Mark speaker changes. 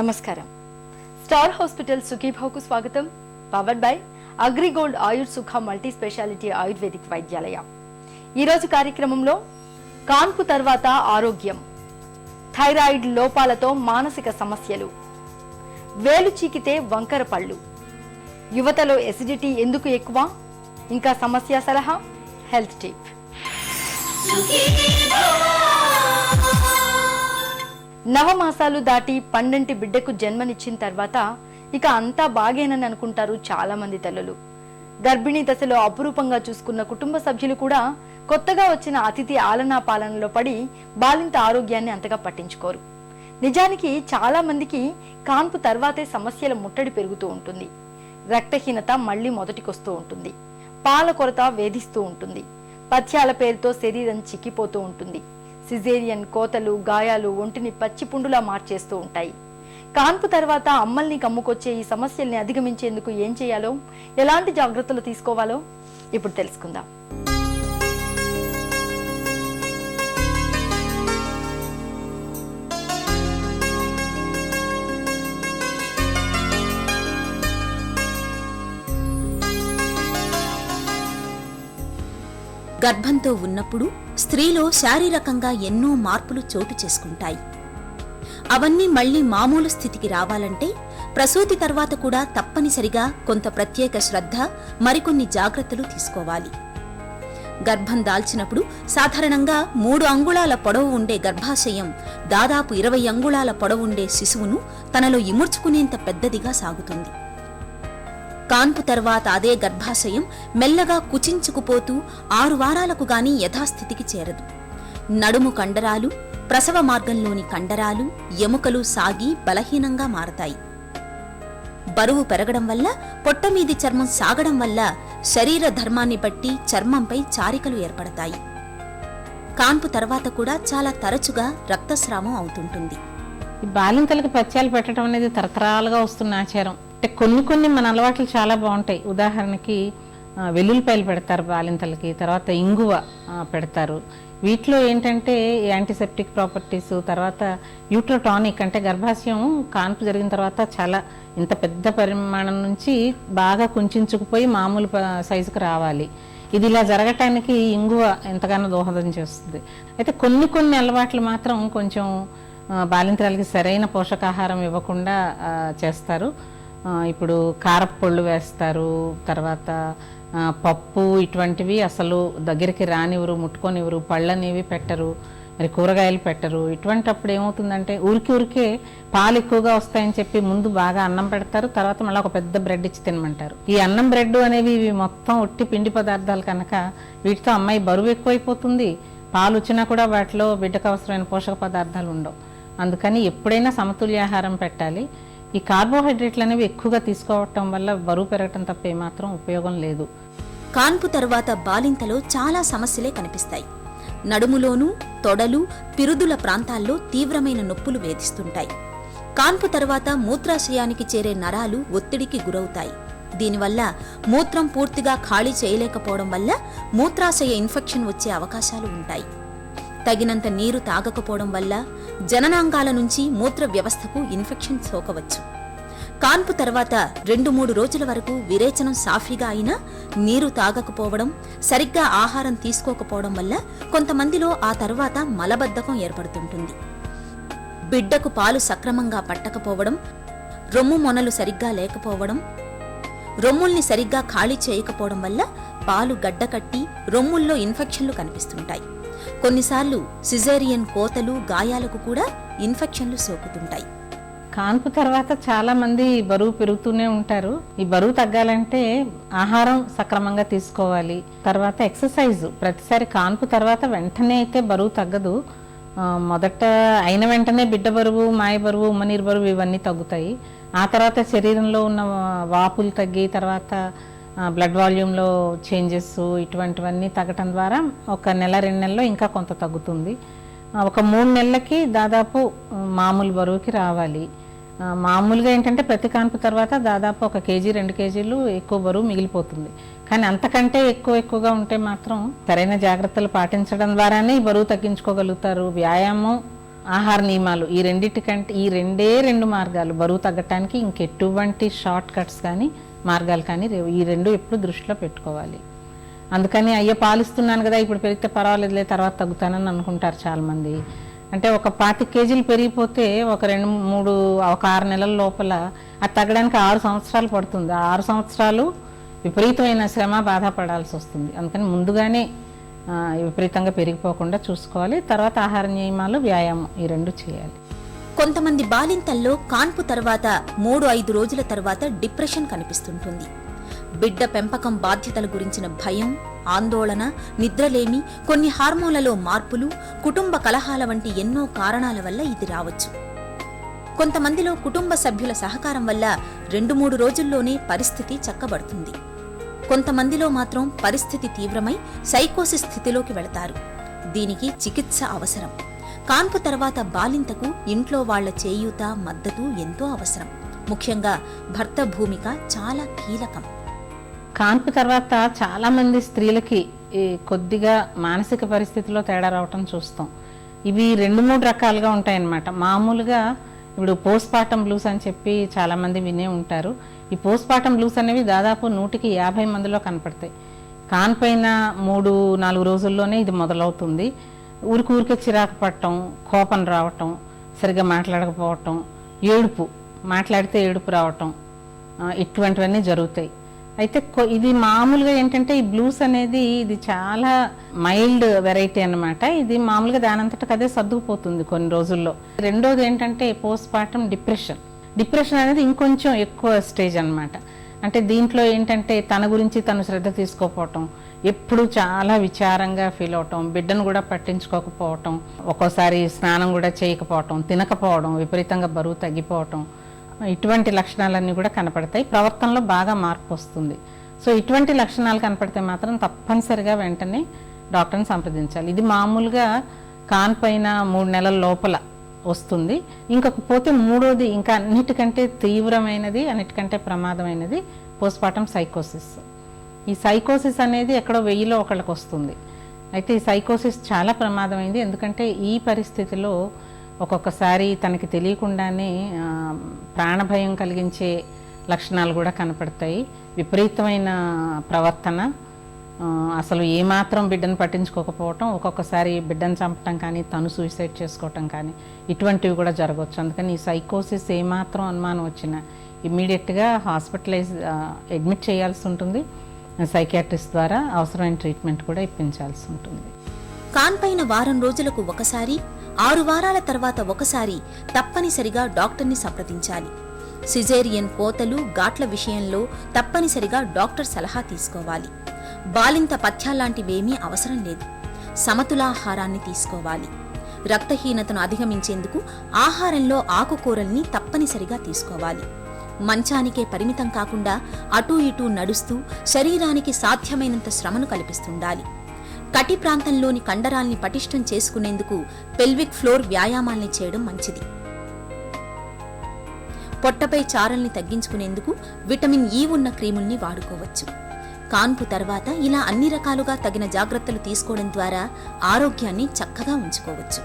Speaker 1: నమస్కారం. Star hospital సుఖీభావ్కు స్వాగతం. Powered by AgriGold ఆయుర్ సుఖ మల్టీ స్పెషాలిటీ ఆయుర్వేదిక్ వైద్యాలయ. ఈరోజు కార్యక్రమంలో కాన్పు తర్వాత ఆరోగ్యం, థైరాయిడ్ లోపాలతో మానసిక సమస్యలు, వేలు చీకితే వంకర పళ్ళు, యువతలో ఎసిడిటీ ఎందుకు ఎక్కువ, ఇంకా సమస్య సలహా, హెల్త్ టిప్. నవమాసాలు దాటి పండంటి బిడ్డకు జన్మనిచ్చిన తర్వాత ఇక అంతా బాగేనని అనుకుంటారు చాలా మంది తల్లులు. గర్భిణీ దశలో అపురూపంగా చూసుకున్న కుటుంబ సభ్యులు కూడా కొత్తగా వచ్చిన అతిథి ఆలనా పాలనలో పడి బాలింత ఆరోగ్యాన్ని అంతగా పట్టించుకోరు. నిజానికి చాలా మందికి కాన్పు తర్వాతే సమస్యల ముట్టడి పెరుగుతూ ఉంటుంది. రక్తహీనత మళ్లీ మొదటికొస్తూ ఉంటుంది. పాల కొరత వేధిస్తూ ఉంటుంది. పథ్యాల పేరుతో శరీరం చిక్కిపోతూ ఉంటుంది. సిజేరియన్ కోతలు, గాయాలు ఒంటిని పచ్చిపుండులా మార్చేస్తూ ఉంటాయి. కాన్పు తర్వాత అమ్మల్ని కమ్ముకొచ్చే ఈ సమస్యల్ని అధిగమించేందుకు ఏం చేయాలో, ఎలాంటి జాగ్రత్తలు తీసుకోవాలో ఇప్పుడు తెలుసుకుందాం.
Speaker 2: గర్భంతో ఉన్నప్పుడు స్త్రీలో శారీరకంగా ఎన్నో మార్పులు చోటు చేసుకుంటాయి. అవన్నీ మళ్లీ మామూలు స్థితికి రావాలంటే ప్రసూతి తర్వాత కూడా తప్పనిసరిగా కొంత ప్రత్యేక శ్రద్ధ, మరికొన్ని జాగ్రత్తలు తీసుకోవాలి. గర్భం దాల్చినప్పుడు సాధారణంగా 3 అంగుళాల పొడవు ఉండే గర్భాశయం దాదాపు 20 అంగుళాల పొడవుండే శిశువును తనలో ఇముడ్చుకునేంత పెద్దదిగా సాగుతుంది. కాన్పు తర్వాత అదే గర్భాశయం మెల్లగా కుచించుకుపోతూ 6 వారాలకు గాని యథాస్థితికి చేరదు. నడుము కండరాలు, ప్రసవ మార్గంలోని కండరాలు, ఎముకలు సాగి బలహీనంగా మారతాయి. బరువు పెరగడం వల్ల, పొట్టమీది చర్మం సాగడం వల్ల శరీర ధర్మాన్ని బట్టి చర్మంపై చారికలు ఏర్పడతాయి. కాన్పు తర్వాత కూడా చాలా తరచుగా రక్తస్రావం అవుతుంటుంది.
Speaker 3: బాలింతలకు పథ్యాలు పెట్టడం అనేది తరతరాలుగా వస్తున్న ఆచారం. అంటే కొన్ని మన అలవాట్లు చాలా బాగుంటాయి. ఉదాహరణకి వెల్లుల్లిపాయలు పెడతారు బాలింతలకి, తర్వాత ఇంగువ పెడతారు. వీటిలో ఏంటంటే యాంటీసెప్టిక్ ప్రాపర్టీస్, తర్వాత యూట్రోటానిక్ అంటే గర్భాశయం కాన్పు జరిగిన తర్వాత చాలా ఇంత పెద్ద పరిమాణం నుంచి బాగా కుంచుకుపోయి మామూలు సైజుకు రావాలి. ఇది ఇలా జరగటానికి ఇంగువ ఎంతగానో దోహదం చేస్తుంది. అయితే కొన్ని అలవాట్లు మాత్రం కొంచెం బాలింతరాలకి సరైన పోషకాహారం ఇవ్వకుండా చేస్తారు. ఇప్పుడు కారప్పొళ్ళు వేస్తారు, తర్వాత పప్పు ఇటువంటివి అసలు దగ్గరికి రానివ్వరు, ముట్టుకొనివ్వరు, పళ్ళనేవి పెట్టరు, మరి కూరగాయలు పెట్టరు. ఇటువంటిప్పుడు ఏమవుతుందంటే ఊరికే పాలు ఎక్కువగా వస్తాయని చెప్పి ముందు బాగా అన్నం పెడతారు, తర్వాత మళ్ళీ ఒక పెద్ద బ్రెడ్ ఇచ్చి తినమంటారు. ఈ అన్నం బ్రెడ్ అనేవి ఇవి మొత్తం ఒట్టి పిండి పదార్థాలు కనుక వీటితో అమ్మాయి బరువు ఎక్కువైపోతుంది. పాలు వచ్చినా కూడా వాటిలో బిడ్డకు అవసరమైన పోషక పదార్థాలు ఉండవు. అందుకని ఎప్పుడైనా సమతుల్యాహారం పెట్టాలి. ఈ కార్బోహైడ్రేట్లు అనేవి ఎక్కువగా తీసుకోవటం వల్ల బరువు పెరగటం తప్ప ఏమాత్రం ఉపయోగం లేదు.
Speaker 2: కాన్పు తర్వాత బాలింతలో చాలా సమస్యలే కనిపిస్తాయి. నడుములోనూ, తొడలు, పిరుదుల ప్రాంతాల్లో తీవ్రమైన నొప్పులు వేధిస్తుంటాయి. కాన్పు తర్వాత మూత్రాశయానికి చేరే నరాలు ఒత్తిడికి గురవుతాయి. దీనివల్ల మూత్రం పూర్తిగా ఖాళీ చేయలేకపోవడం వల్ల మూత్రాశయ ఇన్ఫెక్షన్ వచ్చే అవకాశాలు ఉంటాయి. తగినంత నీరు తాగకపోవడం వల్ల జననాంగాల నుంచి మూత్ర వ్యవస్థకు ఇన్ఫెక్షన్ సోకవచ్చు. కాన్పు తర్వాత 2-3 రోజుల వరకు విరేచనం సాఫీగా అయినా నీరు తాగకపోవడం, సరిగ్గా ఆహారం తీసుకోకపోవడం వల్ల కొంతమందిలో ఆ తర్వాత మలబద్ధకం ఏర్పడుతుంటుంది. బిడ్డకు పాలు సక్రమంగా పట్టకపోవడం, రొమ్ము మొనలు సరిగ్గా లేకపోవడం, రొమ్ముల్ని సరిగ్గా ఖాళీ చేయకపోవడం వల్ల పాలు గడ్డకట్టి రొమ్ముల్లో ఇన్ఫెక్షన్లు కనిపిస్తుంటాయి. కొన్నిసార్లు సిజేరియన్ కోతలు, గాయాలకు కూడా ఇన్ఫెక్షన్లు సోకుతుంటాయి.
Speaker 3: కాన్పు తర్వాత చాలా మంది బరువు పెరుగుతూనే ఉంటారు. ఈ బరువు తగ్గాలంటే ఆహారం సక్రమంగా తీసుకోవాలి. తర్వాత ఎక్సర్సైజ్. ప్రతిసారి కాన్పు తర్వాత వెంటనే అయితే బరువు తగ్గదు. మొదట అయిన వెంటనే బిడ్డ బరువు, మాయ బరువు, ఉమ్మనీరు బరువు ఇవన్నీ తగ్గుతాయి. ఆ తర్వాత శరీరంలో ఉన్న వాపులు తగ్గి, తర్వాత బ్లడ్ వాల్యూమ్లో చేంజెస్ ఇటువంటివన్నీ తగ్గటం ద్వారా ఒక 1-2 నెలల్లో ఇంకా కొంత తగ్గుతుంది. ఒక 3 నెలలకి దాదాపు మామూలు బరువుకి రావాలి. మామూలుగా ఏంటంటే ప్రతి కాన్పు తర్వాత దాదాపు 1 కేజీ 2 కేజీలు ఎక్కువ బరువు మిగిలిపోతుంది. కానీ అంతకంటే ఎక్కువగా ఉంటే మాత్రం సరైన జాగ్రత్తలు పాటించడం ద్వారానే ఈ బరువు తగ్గించుకోగలుగుతారు. వ్యాయామం ఆహార నియమాలు, ఈ రెండే రెండు మార్గాలు బరువు తగ్గటానికి. ఇంకెటువంటి షార్ట్ కట్స్ కానీ మార్గాలు కానీ ఈ రెండు ఎప్పుడు దృష్టిలో పెట్టుకోవాలి. అందుకని అయ్యో పాలిస్తున్నాను కదా ఇప్పుడు పెరిగితే పర్వాలేదులే తర్వాత తగ్గుతానని అనుకుంటారు చాలామంది. అంటే ఒక 25 కేజీలు పెరిగిపోతే ఒక 6 నెలల లోపల అది తగ్గడానికి 6 సంవత్సరాలు పడుతుంది. 6 సంవత్సరాలు విపరీతమైన శ్రమ బాధపడాల్సి వస్తుంది. అందుకని ముందుగానే విపరీతంగా పెరిగిపోకుండా చూసుకోవాలి. తర్వాత ఆహార నియమాలు, వ్యాయామం ఈ రెండు చేయాలి.
Speaker 2: కొంతమంది బాలింతల్లో కాన్పు తర్వాత 3-5 రోజుల తర్వాత డిప్రెషన్ కనిపిస్తుంటుంది. బిడ్డ పెంపకం బాధ్యతల గురించిన భయం, ఆందోళన, నిద్రలేమి, కొన్ని హార్మోన్లలో మార్పులు, కుటుంబ కలహాల వంటి ఎన్నో కారణాల వల్ల ఇది రావచ్చు. కొంతమందిలో కుటుంబ సభ్యుల సహకారం వల్ల 2-3 రోజుల్లోనే పరిస్థితి చక్కబడుతుంది. కొంతమందిలో మాత్రం పరిస్థితి తీవ్రమై సైకోసిస్ స్థితిలోకి వెళతారు. దీనికి చికిత్స అవసరం. కాన్పు తర్వాత బాలింతకు ఇంట్లో వాళ్ల చేయూత, మద్దతు ఎంతో అవసరం. ముఖ్యంగా భర్త భూమిక చాలా కీలకం.
Speaker 3: కాన్పు తర్వాత చాలా మంది స్త్రీలకి కొద్దిగా మానసిక పరిస్థితిలో తేడా రావటం చూస్తాం. ఇవి 2-3 రకాలుగా ఉంటాయన్నమాట. మామూలుగా ఇప్పుడు పోస్ట్పార్టం బ్లూస్ అని చెప్పి చాలా మంది వినే ఉంటారు. ఈ పోస్ట్పార్టం బ్లూస్ అనేవి దాదాపు 100కి 50 మందిలో కనపడతాయి. కాన్పైన 3-4 రోజుల్లోనే ఇది మొదలవుతుంది. ఊరికే చిరాకు పట్టడం, కోపం రావటం, సరిగ్గా మాట్లాడకపోవటం, ఏడుపు, మాట్లాడితే ఏడుపు రావటం, ఇటువంటివన్నీ జరుగుతాయి. అయితే ఇది మామూలుగా ఏంటంటే ఈ బ్లూస్ అనేది ఇది చాలా మైల్డ్ వెరైటీ అన్నమాట. ఇది మామూలుగా దానంతటకు అదే సర్దుకుపోతుంది కొన్ని రోజుల్లో. రెండోది ఏంటంటే పోస్ట్పార్టం డిప్రెషన్ అనేది ఇంకొంచెం ఎక్కువ స్టేజ్ అన్నమాట. అంటే దీంట్లో ఏంటంటే తన గురించి తను శ్రద్ధ తీసుకోకపోవటం, ఎప్పుడు చాలా విచారంగా ఫీల్ అవటం, బిడ్డను కూడా పట్టించుకోకపోవటం, ఒక్కోసారి స్నానం కూడా చేయకపోవటం, తినకపోవడం, విపరీతంగా బరువు తగ్గిపోవటం, ఇటువంటి లక్షణాలన్నీ కూడా కనపడతాయి. ప్రవర్తనలో బాగా మార్పు వస్తుంది. సో ఇటువంటి లక్షణాలు కనపడితే మాత్రం తప్పనిసరిగా వెంటనే డాక్టర్ని సంప్రదించాలి. ఇది మామూలుగా కాన్పైన 3 నెలల లోపల వస్తుంది. ఇంకొకపోతే మూడోది ఇంకా అన్నిటికంటే తీవ్రమైనది, అన్నిటికంటే ప్రమాదమైనది పోస్ట్పార్టం సైకోసిస్. ఈ సైకోసిస్ అనేది ఎక్కడో 1000లో ఒకళ్ళకి వస్తుంది. అయితే ఈ సైకోసిస్ చాలా ప్రమాదమైంది. ఎందుకంటే ఈ పరిస్థితిలో ఒక్కొక్కసారి తనకి తెలియకుండానే ప్రాణభయం కలిగించే లక్షణాలు కూడా కనపడతాయి. విపరీతమైన ప్రవర్తన, అసలు ఏమాత్రం బిడ్డను పట్టించుకోకపోవటం, ఒక్కొక్కసారి బిడ్డను చంపటం కానీ తను సూసైడ్ చేసుకోవటం కానీ ఇటువంటివి కూడా జరగవచ్చు. అందుకని ఈ సైకోసిస్ ఏమాత్రం అనుమానం వచ్చినా ఇమ్మీడియట్గా అడ్మిట్ చేయాల్సి ఉంటుంది. సైకియాట్రిస్ట్ ద్వారా అవసరమైన ట్రీట్మెంట్ కూడా ఇప్పించాల్సి ఉంటుంది.
Speaker 2: కాన్పైన వారం రోజులకు ఒకసారి, 6 వారాల తర్వాత ఒకసారి తప్పనిసరిగా డాక్టర్ని సంప్రదించాలి. సిజేరియన్ కోతలు, ఘాట్ల విషయంలో తప్పనిసరిగా డాక్టర్ సలహా తీసుకోవాలి. బాలింత పథ్యాల్లాంటివేమీ అవసరం లేదు. సమతులాహారాన్ని తీసుకోవాలి. రక్తహీనతను అధిగమించేందుకు ఆహారంలో ఆకుకూరల్ని తప్పనిసరిగా తీసుకోవాలి. మంచానికే పరిమితం కాకుండా అటూ ఇటూ నడుస్తూ శరీరానికి సాధ్యమైనంత శ్రమను కల్పిస్తుండాలి. కటి ప్రాంతంలోని కండరాల్ని పటిష్టం చేసుకునేందుకు పెల్విక్ ఫ్లోర్ వ్యాయామాల్ని చేయడం మంచిది. పొట్టపై చారల్ని తగ్గించుకునేందుకు విటమిన్ E ఉన్న క్రీముల్ని వాడుకోవచ్చు. కాన్పు తర్వాత ఇలా అన్ని రకాలుగా తగిన జాగ్రత్తలు తీసుకోవడం ద్వారా ఆరోగ్యాన్ని చక్కగా ఉంచుకోవచ్చు.